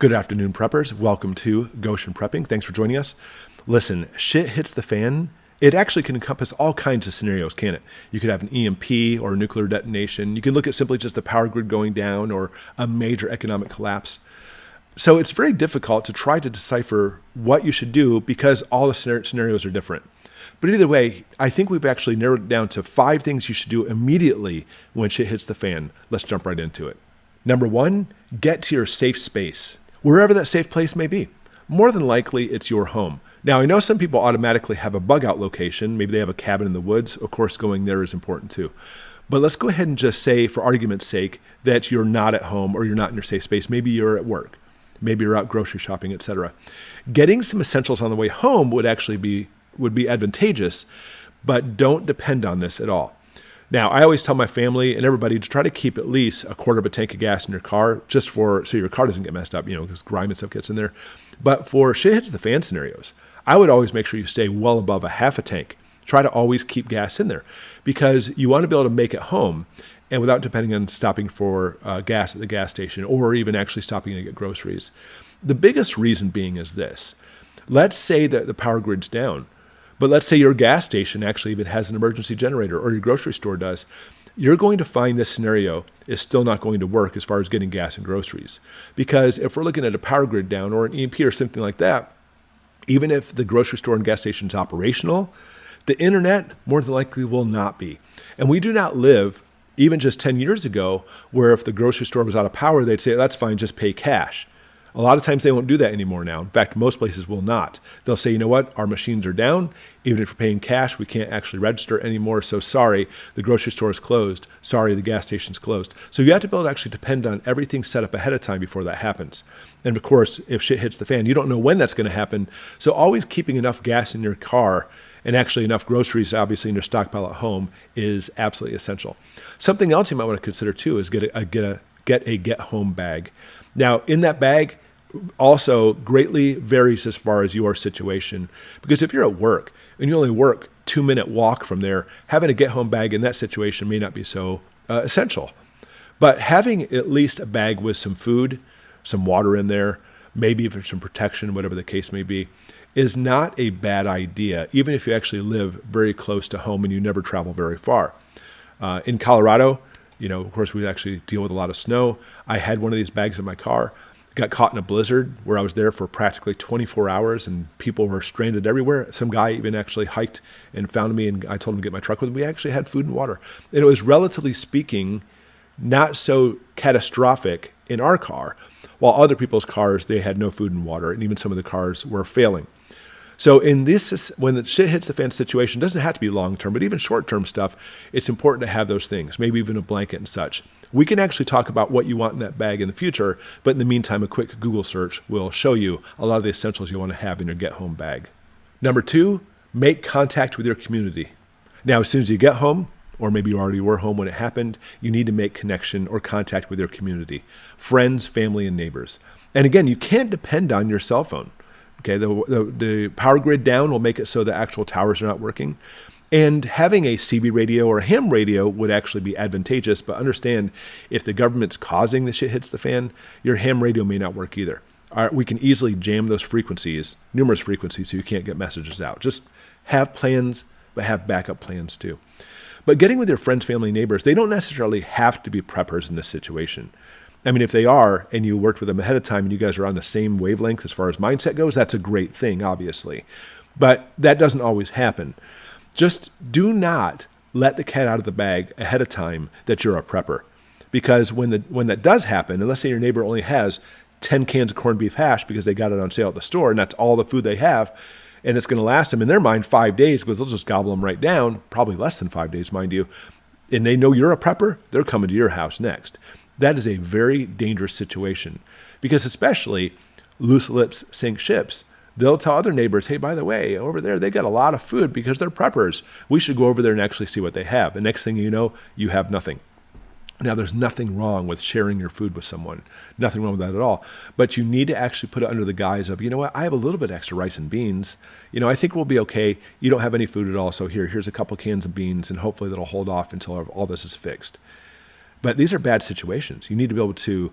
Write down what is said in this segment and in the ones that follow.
Good afternoon, preppers. Welcome to Goshen Prepping. Thanks for joining us. Listen, shit hits the fan. It actually can encompass all kinds of scenarios, can't it? You could have an EMP or a nuclear detonation. You can look at simply just the power grid going down or a major economic collapse. So it's very difficult to try to decipher what you should do because all the scenarios are different. But either way, I think we've actually narrowed it down to 5 things you should do immediately when shit hits the fan. Let's jump right into it. Number 1, get to your safe space, wherever that safe place may be. More than likely, it's your home. Now, I know some people automatically have a bug out location. Maybe they have a cabin in the woods. Of course, going there is important too. But let's go ahead and just say, for argument's sake, that you're not at home or you're not in your safe space. Maybe you're at work. Maybe you're out grocery shopping, etc. Getting some essentials on the way home would be advantageous, but don't depend on this at all. Now, I always tell my family and everybody to try to keep at least a quarter of a tank of gas in your car, just so your car doesn't get messed up, because grime and stuff gets in there. But for shit hits the fan scenarios, I would always make sure you stay well above a half a tank. Try to always keep gas in there because you want to be able to make it home and without depending on stopping for gas at the gas station or even actually stopping to get groceries. The biggest reason being is this. Let's say that the power grid's down. But let's say your gas station actually even has an emergency generator or your grocery store does. You're going to find this scenario is still not going to work as far as getting gas and groceries. Because if we're looking at a power grid down or an EMP or something like that, even if the grocery store and gas station is operational, the internet more than likely will not be. And we do not live, even just 10 years ago, where if the grocery store was out of power, they'd say, that's fine, just pay cash. A lot of times they won't do that anymore now. In fact, most places will not. They'll say, you know what, our machines are down. Even if you're paying cash, we can't actually register anymore. So sorry, the grocery store is closed. Sorry, the gas station's closed. So you have to be able to actually depend on everything set up ahead of time before that happens. And of course, if shit hits the fan, you don't know when that's going to happen. So always keeping enough gas in your car and actually enough groceries, obviously, in your stockpile at home is absolutely essential. Something else you might want to consider too is get a get-home bag. Now, in that bag, also greatly varies as far as your situation. Because if you're at work and you only work 2-minute walk from there, having a get-home bag in that situation may not be so essential. But having at least a bag with some food, some water in there, maybe even some protection, whatever the case may be, is not a bad idea, even if you actually live very close to home and you never travel very far. In Colorado, of course, we actually deal with a lot of snow. I had one of these bags in my car, got caught in a blizzard where I was there for practically 24 hours and people were stranded everywhere. Some guy even actually hiked and found me and I told him to get my truck with him. We actually had food and water. And it was, relatively speaking, not so catastrophic in our car, while other people's cars, they had no food and water, and even some of the cars were failing. So in this, when the shit hits the fan situation, it doesn't have to be long-term, but even short-term stuff, it's important to have those things, maybe even a blanket and such. We can actually talk about what you want in that bag in the future, but in the meantime, a quick Google search will show you a lot of the essentials you want to have in your get-home bag. Number 2, make contact with your community. Now, as soon as you get home, or maybe you already were home when it happened, you need to make connection or contact with your community, friends, family, and neighbors. And again, you can't depend on your cell phone. Okay, the power grid down will make it so the actual towers are not working. And having a CB radio or a ham radio would actually be advantageous, but understand if the government's causing the shit hits the fan, your ham radio may not work either. We can easily jam those frequencies, numerous frequencies, so you can't get messages out. Just have plans, but have backup plans too. But getting with your friends, family, neighbors, they don't necessarily have to be preppers in this situation. I mean, if they are, and you worked with them ahead of time and you guys are on the same wavelength as far as mindset goes, that's a great thing, obviously. But that doesn't always happen. Just do not let the cat out of the bag ahead of time that you're a prepper. Because when that does happen, and let's say your neighbor only has 10 cans of corned beef hash because they got it on sale at the store, and that's all the food they have, and it's going to last them, in their mind, 5 days, because they'll just gobble them right down, probably less than 5 days, mind you, and they know you're a prepper, they're coming to your house next. That is a very dangerous situation because especially loose lips sink ships. They'll tell other neighbors, hey, by the way, over there, they got a lot of food because they're preppers. We should go over there and actually see what they have. The next thing you know, you have nothing. Now, there's nothing wrong with sharing your food with someone. Nothing wrong with that at all. But you need to actually put it under the guise of, you know what, I have a little bit extra rice and beans. I think we'll be okay. You don't have any food at all, so here's a couple cans of beans, and hopefully that'll hold off until all this is fixed. But these are bad situations. You need to be able to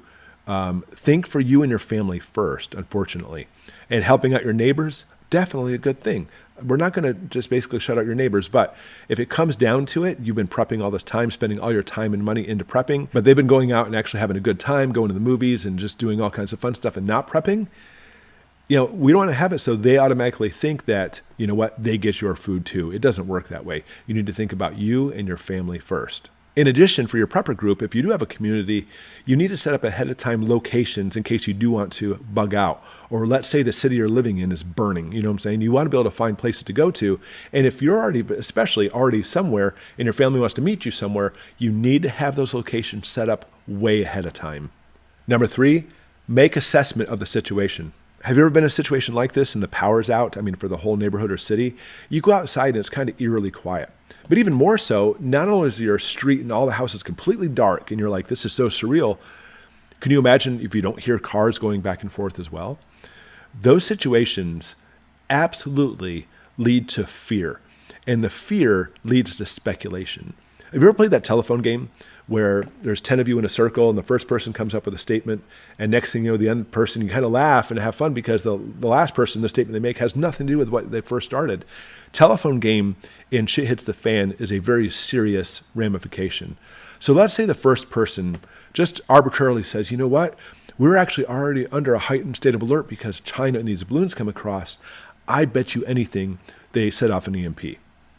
Think for you and your family first, unfortunately. And helping out your neighbors, definitely a good thing. We're not going to just basically shut out your neighbors, but if it comes down to it, you've been prepping all this time, spending all your time and money into prepping, but they've been going out and actually having a good time, going to the movies and just doing all kinds of fun stuff and not prepping. We don't want to have it so they automatically think that, you know what, they get your food too. It doesn't work that way. You need to think about you and your family first. In addition, for your prepper group, if you do have a community, you need to set up ahead of time locations in case you do want to bug out. Or let's say the city you're living in is burning, you know what I'm saying? You want to be able to find places to go to. And if you're especially already somewhere and your family wants to meet you somewhere, you need to have those locations set up way ahead of time. Number 3, make assessment of the situation. Have you ever been in a situation like this and the power's out? I mean, for the whole neighborhood or city, you go outside and it's kind of eerily quiet. But even more so, not only is your street and all the houses completely dark and you're like, this is so surreal. Can you imagine if you don't hear cars going back and forth as well? Those situations absolutely lead to fear. And the fear leads to speculation. Have you ever played that telephone game where there's 10 of you in a circle and the first person comes up with a statement and next thing you know, the other person, you kind of laugh and have fun because the last person, the statement they make has nothing to do with what they first started. Telephone game in Shit Hits the Fan is a very serious ramification. So let's say the first person just arbitrarily says, you know what, we're actually already under a heightened state of alert because China and these balloons come across. I bet you anything they set off an EMP.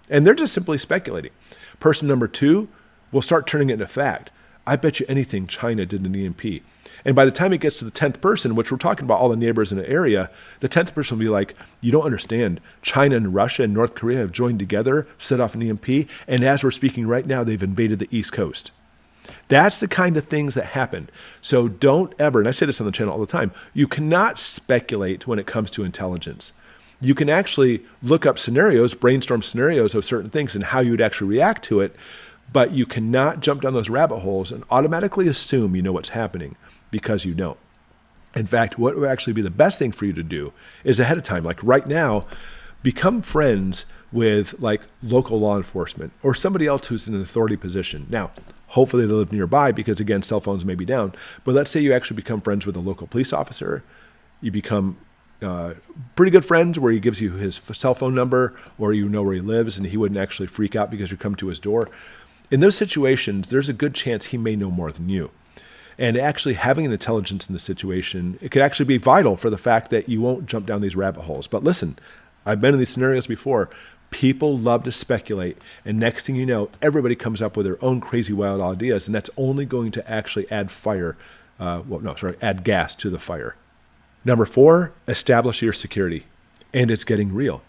And they're just simply speculating. Person number 2 will start turning it into fact. I bet you anything China did an EMP. And by the time it gets to the 10th person, which we're talking about all the neighbors in the area, the 10th person will be like, you don't understand. China and Russia and North Korea have joined together, set off an EMP, and as we're speaking right now, they've invaded the East Coast. That's the kind of things that happen. So don't ever, and I say this on the channel all the time, you cannot speculate when it comes to intelligence. You can actually look up scenarios, brainstorm scenarios of certain things and how you would actually react to it, but you cannot jump down those rabbit holes and automatically assume you know what's happening because you don't. In fact, what would actually be the best thing for you to do is ahead of time, like right now, become friends with like local law enforcement or somebody else who's in an authority position. Now, hopefully they live nearby because again, cell phones may be down, but let's say you actually become friends with a local police officer. You become pretty good friends where he gives you his cell phone number or you know where he lives and he wouldn't actually freak out because you come to his door. In those situations, there's a good chance he may know more than you. And actually having an intelligence in the situation, it could actually be vital for the fact that you won't jump down these rabbit holes. But listen, I've been in these scenarios before. People love to speculate. And next thing you know, everybody comes up with their own crazy wild ideas. And that's only going to actually add add gas to the fire. Number 4, establish your security. And it's getting real.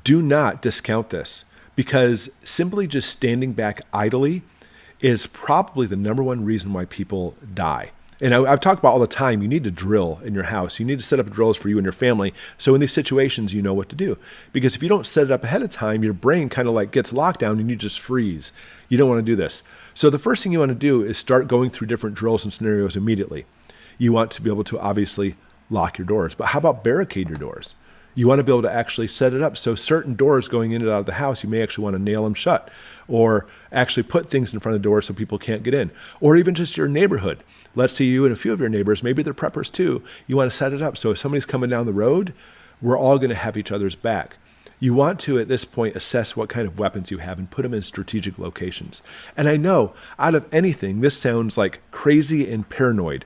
Do not discount this because simply just standing back idly is probably the number one reason why people die. And I've talked about all the time, you need to drill in your house. You need to set up drills for you and your family. So in these situations, you know what to do. Because if you don't set it up ahead of time, your brain kind of like gets locked down and you just freeze. You don't want to do this. So the first thing you want to do is start going through different drills and scenarios immediately. You want to be able to obviously lock your doors, but how about barricade your doors? You want to be able to actually set it up so certain doors going in and out of the house, you may actually want to nail them shut or actually put things in front of doors so people can't get in. Or even just your neighborhood. Let's say you and a few of your neighbors, maybe they're preppers too, you want to set it up so if somebody's coming down the road, we're all going to have each other's back. You want to, at this point, assess what kind of weapons you have and put them in strategic locations. And I know, out of anything, this sounds like crazy and paranoid.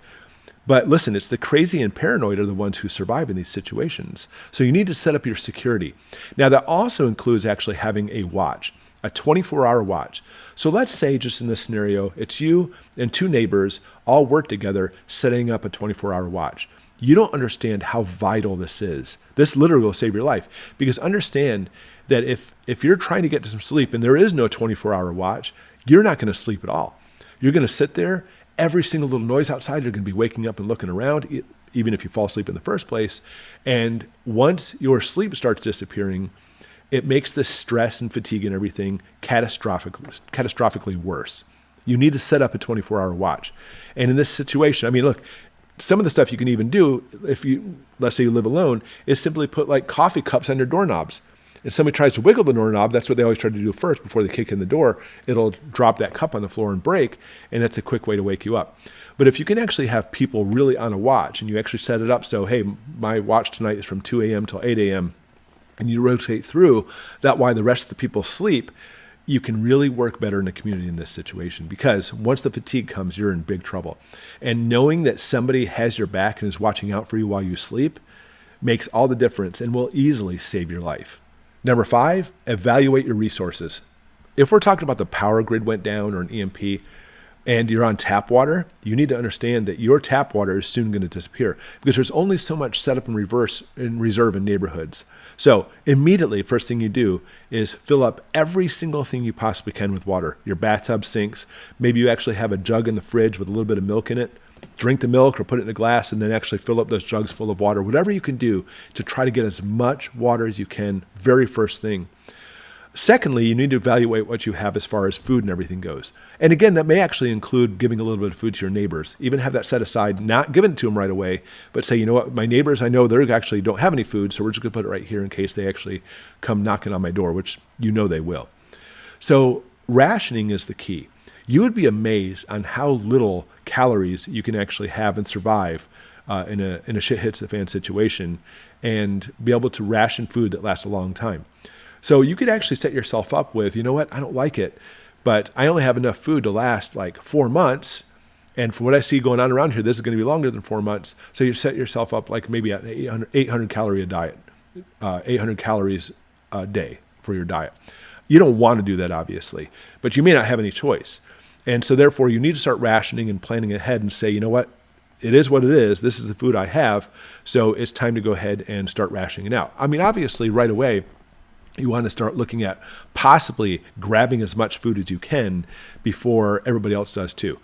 But listen, it's the crazy and paranoid are the ones who survive in these situations. So you need to set up your security. Now that also includes actually having a watch, a 24-hour watch. So let's say just in this scenario, it's you and 2 neighbors all work together setting up a 24-hour watch. You don't understand how vital this is. This literally will save your life because understand that if you're trying to get to some sleep and there is no 24-hour watch, you're not going to sleep at all. You're going to sit there. Every single little noise outside, you're going to be waking up and looking around, even if you fall asleep in the first place. And once your sleep starts disappearing, it makes the stress and fatigue and everything catastrophically worse. You need to set up a 24-hour watch. And in this situation, I mean, look, some of the stuff you can even do if you, let's say you live alone, is simply put like coffee cups on your doorknobs. and somebody tries to wiggle the doorknob, that's what they always try to do first before they kick in the door. It'll drop that cup on the floor and break, and that's a quick way to wake you up. But if you can actually have people really on a watch, and you actually set it up so, hey, my watch tonight is from 2 a.m. till 8 a.m., and you rotate through, that while the rest of the people sleep, you can really work better in a community in this situation, because once the fatigue comes, you're in big trouble. And knowing that somebody has your back and is watching out for you while you sleep makes all the difference and will easily save your life. Number 5, evaluate your resources. If we're talking about the power grid went down or an EMP and you're on tap water, you need to understand that your tap water is soon going to disappear, because there's only so much set up in reserve in neighborhoods. So immediately, first thing you do is fill up every single thing you possibly can with water. Your bathtub sinks. Maybe you actually have a jug in the fridge with a little bit of milk in it. Drink the milk or put it in a glass and then actually fill up those jugs full of water. Whatever you can do to try to get as much water as you can, very first thing. Secondly, you need to evaluate what you have as far as food and everything goes. And again, that may actually include giving a little bit of food to your neighbors. Even have that set aside, not giving it to them right away, but say, you know what, my neighbors, I know they actually don't have any food, so we're just going to put it right here in case they actually come knocking on my door, which you know they will. So rationing is the key. You would be amazed on how little calories you can actually have and survive in a shit hits the fan situation, and be able to ration food that lasts a long time. So you could actually set yourself up with, you know what, I don't like it, but I only have enough food to last like 4 months. And from what I see going on around here, this is going to be longer than 4 months. So you set yourself up like maybe an 800 calorie a diet, 800 calories a day for your diet. You don't want to do that, obviously, but you may not have any choice. And so therefore you need to start rationing and planning ahead and say, you know what, it is what it is. This is the food I have. So it's time to go ahead and start rationing it out. I mean, obviously right away, you want to start looking at possibly grabbing as much food as you can before everybody else does too.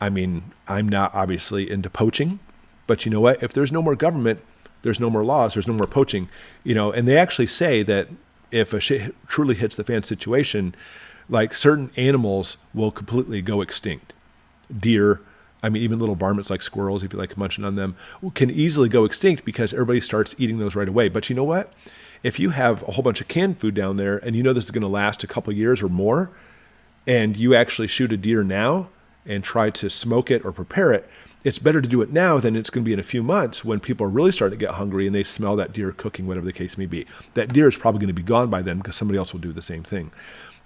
I mean, I'm not obviously into poaching, but you know what? If there's no more government, there's no more laws, there's no more poaching, and they actually say that if a shit truly hits the fan situation, like certain animals will completely go extinct. Deer, I mean, even little varmints like squirrels, if you like munching on them, can easily go extinct because everybody starts eating those right away. But you know what? If you have a whole bunch of canned food down there and you know this is going to last a couple years or more, and you actually shoot a deer now and try to smoke it or prepare it, it's better to do it now than it's going to be in a few months when people are really starting to get hungry and they smell that deer cooking, whatever the case may be. That deer is probably going to be gone by then because somebody else will do the same thing.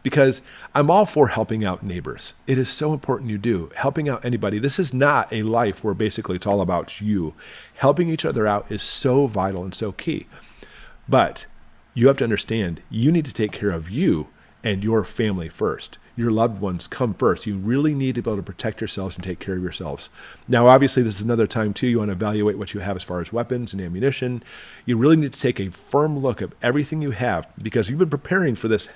Because I'm all for helping out neighbors. It is so important you do. Helping out anybody. This is not a life where basically it's all about you. Helping each other out is so vital and so key. But you have to understand, you need to take care of you and your family first. Your loved ones come first. You really need to be able to protect yourselves and take care of yourselves. Now, obviously, this is another time, too, you want to evaluate what you have as far as weapons and ammunition. You really need to take a firm look at everything you have, because you've been preparing for this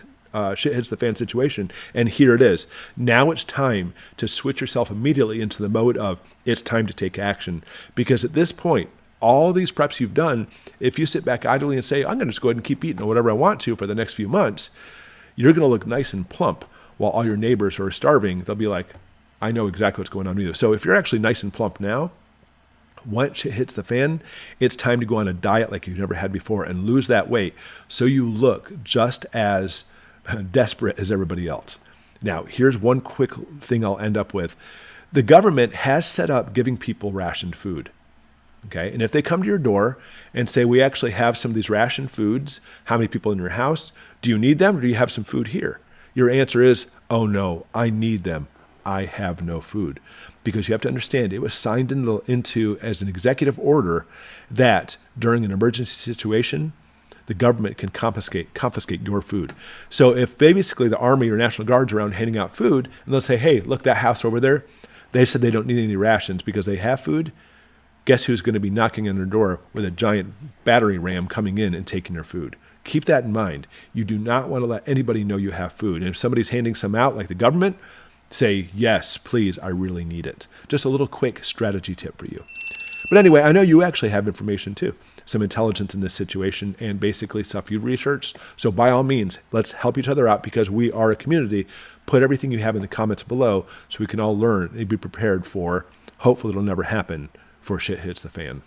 shit hits the fan situation, and here it is. Now it's time to switch yourself immediately into the mode of it's time to take action, because at this point, all these preps you've done, if you sit back idly and say, I'm going to just go ahead and keep eating whatever I want to for the next few months, you're going to look nice and plump while all your neighbors who are starving, they'll be like, I know exactly what's going on with you. So if you're actually nice and plump now, once shit hits the fan, it's time to go on a diet like you've never had before and lose that weight so you look just as desperate as everybody else. Now, here's one quick thing I'll end up with. The government has set up giving people rationed food. Okay, and if they come to your door and say, we actually have some of these rationed foods, how many people in your house? Do you need them, or do you have some food here? Your answer is, oh no, I need them. I have no food. Because you have to understand, it was signed into as an executive order that during an emergency situation, the government can confiscate your food. So if basically the Army or National Guard's around handing out food, and they'll say, hey, look, that house over there, they said they don't need any rations because they have food. Guess who's going to be knocking on their door with a giant battery ram coming in and taking their food? Keep that in mind. You do not want to let anybody know you have food. And if somebody's handing some out, like the government, say, yes, please, I really need it. Just a little quick strategy tip for you. But anyway, I know you actually have information too, some intelligence in this situation and basically stuff you've researched. So by all means, let's help each other out because we are a community. Put everything you have in the comments below so we can all learn and be prepared for, hopefully it'll never happen, for shit hits the fan.